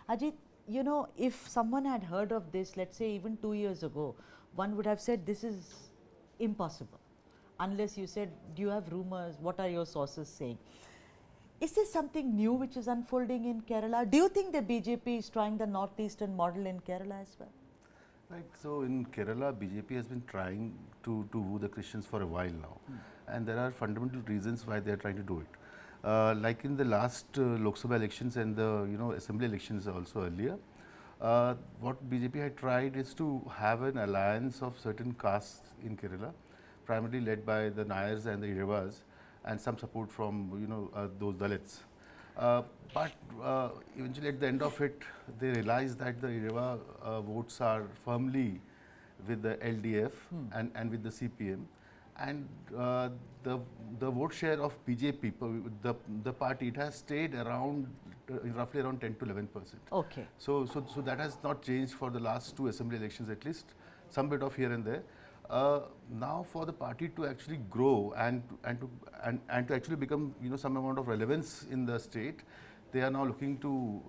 Ajit, if someone had heard of this, let's say even 2 years ago, one would have said this is impossible. Unless you said, do you have rumors? What are your sources saying? Is this something new which is unfolding in Kerala? Do you think the BJP is trying the northeastern model in Kerala as well? Right. So in Kerala, BJP has been trying to woo the Christians for a while now, and there are fundamental reasons why they are trying to do it. Like in the last Lok Sabha elections and the assembly elections also earlier, what BJP had tried is to have an alliance of certain castes in Kerala, primarily led by the Nayars and the Irevas, and some support from those Dalits. But eventually, at the end of it, they realized that the Ireva votes are firmly with the LDF and with the CPM, and the vote share of BJP, the party, it has stayed around roughly around 10 to 11%. Okay. So that has not changed for the last two assembly elections at least, some bit of here and there. Now for the party to actually grow and to actually become some amount of relevance in the state, they are now looking to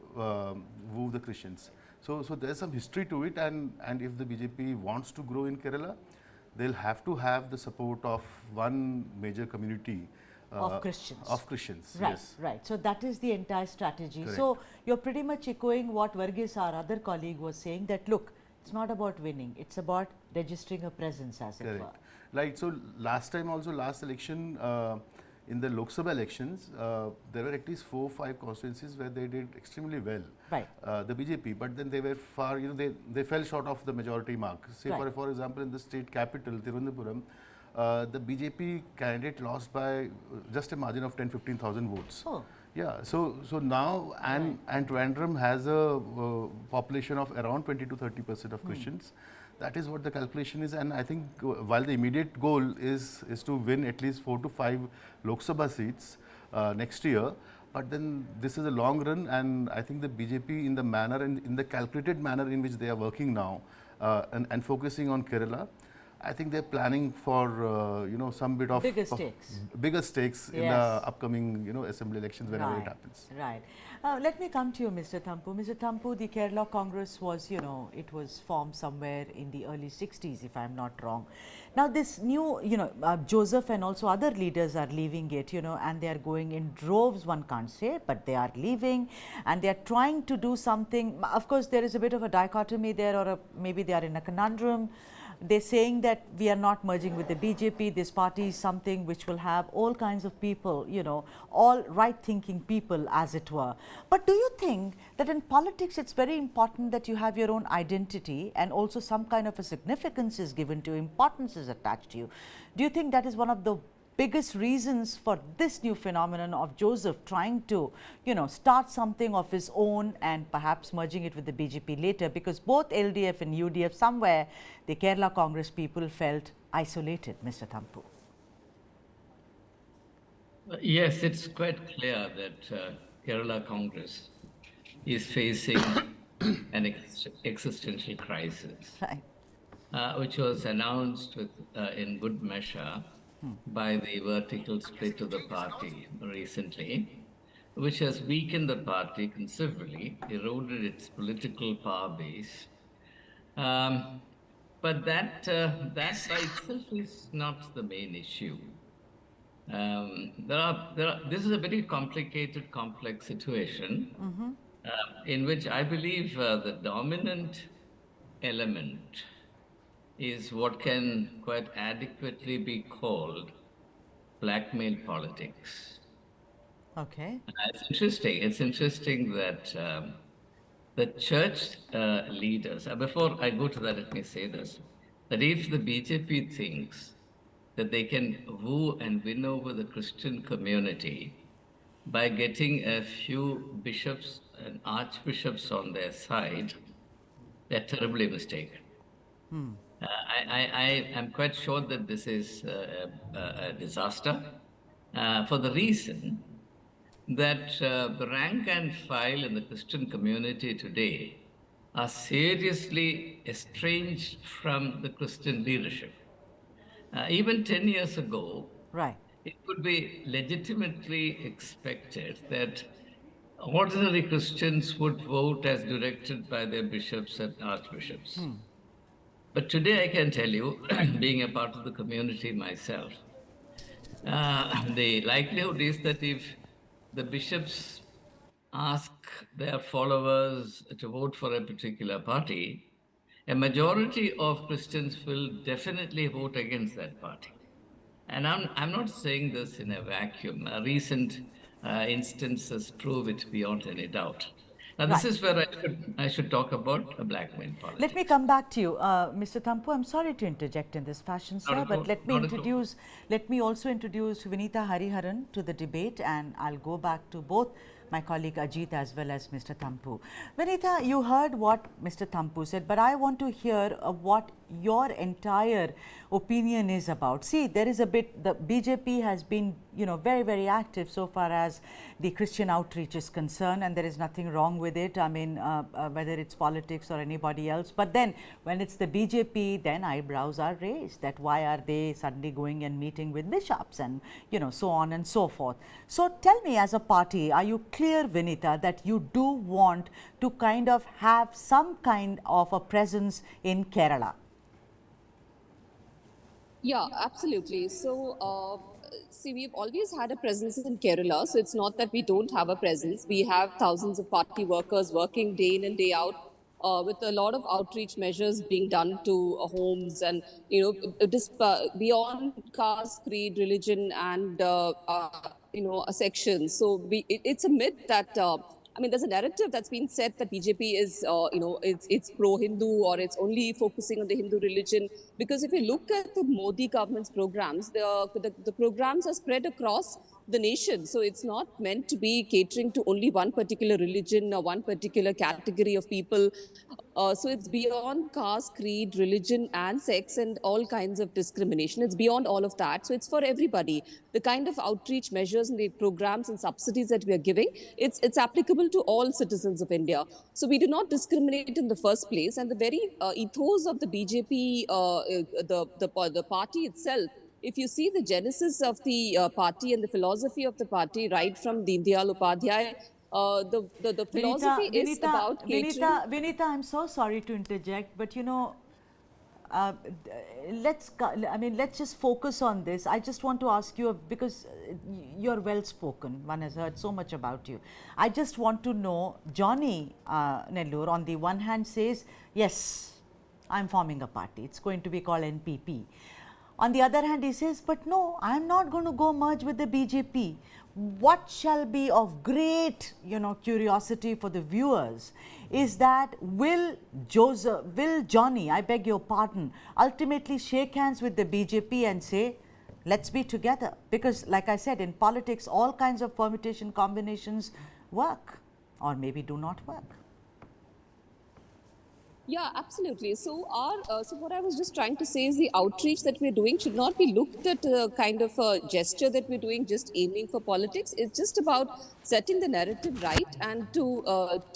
woo the Christians. So there's some history to it, and if the BJP wants to grow in Kerala, they'll have to have the support of one major community. Of Christians. Of Christians, right, yes. Right. So that is the entire strategy. Correct. So you're pretty much echoing what Varghese, our other colleague, was saying, that look, it's not about winning, it's about registering a presence, as Correct. it were. Right. So last time also, last election, in the Lok Sabha elections, there were at least 4 or 5 constituencies where they did extremely well. Right. The BJP, but then they were far, they fell short of the majority mark. Say Right. for example, in the state capital, Thiruvananthapuram, the BJP candidate lost by just a margin of 10-15,000 votes. Oh. Yeah, so now and Trivandrum has a population of around 20 to 30% of Christians. That is what the calculation is, and I think while the immediate goal is to win at least 4 to 5 Lok Sabha seats next year, but then this is a long run, and I think the BJP in the manner and in the calculated manner in which they are working now and focusing on Kerala, I think they're planning for some bit of bigger stakes in the upcoming assembly elections whenever it happens. Right. Let me come to you, Mr. Thampu. Mr. Thampu, the Kerala Congress was, it was formed somewhere in the early 60s, if I'm not wrong. Now this new, Joseph and also other leaders are leaving it, and they are going in droves, one can't say, but they are leaving, and they are trying to do something. Of course, there is a bit of a dichotomy there, or maybe they are in a conundrum. They're saying that we are not merging with the BJP. This party is something which will have all kinds of people, all right-thinking people, as it were. But do you think that in politics it's very important that you have your own identity and also some kind of a significance is given to you, importance is attached to you? Do you think that is one of the biggest reasons for this new phenomenon of Joseph trying to, start something of his own and perhaps merging it with the BJP later, because both LDF and UDF, somewhere the Kerala Congress people felt isolated, Mr. Thampu? Yes, it's quite clear that Kerala Congress is facing an existential crisis, right. Which was announced in good measure by the vertical split of the party recently, which has weakened the party considerably, eroded its political power base. But that by itself is not the main issue. This is a very complicated, complex situation in which I believe the dominant element is what can quite adequately be called blackmail politics. Okay. It's interesting. It's interesting that the church leaders, before I go to that, let me say this, that if the BJP thinks that they can woo and win over the Christian community by getting a few bishops and archbishops on their side, they're terribly mistaken. I am quite sure that this is a disaster for the reason that the rank and file in the Christian community today are seriously estranged from the Christian leadership. Even 10 years ago, right, it could be legitimately expected that ordinary Christians would vote as directed by their bishops and archbishops. But today I can tell you, being a part of the community myself, the likelihood is that if the bishops ask their followers to vote for a particular party, a majority of Christians will definitely vote against that party. And I'm not saying this in a vacuum. Recent instances prove it beyond any doubt. Now, this Right. is where I should talk about blackmail politics. Let me come back to you, Mr. Thampu. I'm sorry to interject in this fashion, sir, but let me also introduce Vinita Hariharan to the debate, and I'll go back to both my colleague Ajit as well as Mr. Thampu. Vinita, you heard what Mr. Thampu said, but I want to hear what your entire opinion is about. See, there is a bit, the BJP has been, very, very active so far as the Christian outreach is concerned, and there is nothing wrong with it. I mean, whether it's politics or anybody else. But then when it's the BJP, then eyebrows are raised that why are they suddenly going and meeting with bishops and, so on and so forth. So tell me, as a party, are you clear, Vinita, that you do want to kind of have some kind of a presence in Kerala? Yeah, absolutely. So, see, we've always had a presence in Kerala. So it's not that we don't have a presence. We have thousands of party workers working day in and day out with a lot of outreach measures being done to homes and, it is beyond caste, creed, religion, and, a section. So it's a myth that I mean, there's a narrative that's been said that BJP is, it's pro-Hindu or it's only focusing on the Hindu religion. Because if you look at the Modi government's programs, the programs are spread across the nation. So it's not meant to be catering to only one particular religion or one particular category of people. So it's beyond caste, creed, religion, and sex, and all kinds of discrimination. It's beyond all of that. So it's for everybody. The kind of outreach measures and the programs and subsidies that we are giving, it's applicable to all citizens of India. So we do not discriminate in the first place. And the very ethos of the BJP, the party itself, if you see the genesis of the party and the philosophy of the party right from Deen Dayal Upadhyay, the philosophy is about catering. Vinita, I'm so sorry to interject, but let's just focus on this. I just want to ask you, because you're well spoken. One has heard so much about you. I just want to know, Johnny Nellore, on the one hand says, yes, I'm forming a party. It's going to be called NPP. On the other hand, he says, but no, I'm not going to go merge with the BJP. What shall be of great, curiosity for the viewers is that will Johnny, I beg your pardon, ultimately shake hands with the BJP and say, let's be together? Because like I said, in politics, all kinds of permutation combinations work or maybe do not work. Yeah, absolutely. So so what I was just trying to say is the outreach that we're doing should not be looked at kind of a gesture that we're doing, just aiming for politics. It's just about setting the narrative right and to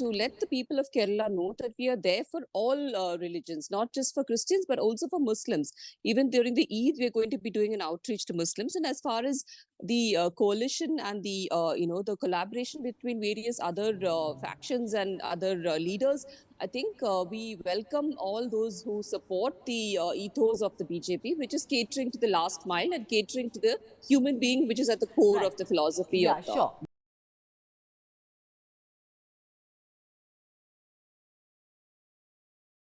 let the people of Kerala know that we are there for all religions, not just for Christians, but also for Muslims. Even during the Eid, we're going to be doing an outreach to Muslims. And as far as the coalition and the the collaboration between various other factions and other leaders, I think we welcome all those who support the ethos of the BJP, which is catering to the last mile and catering to the human being, which is at the core Right. of the philosophy Yeah, of sure.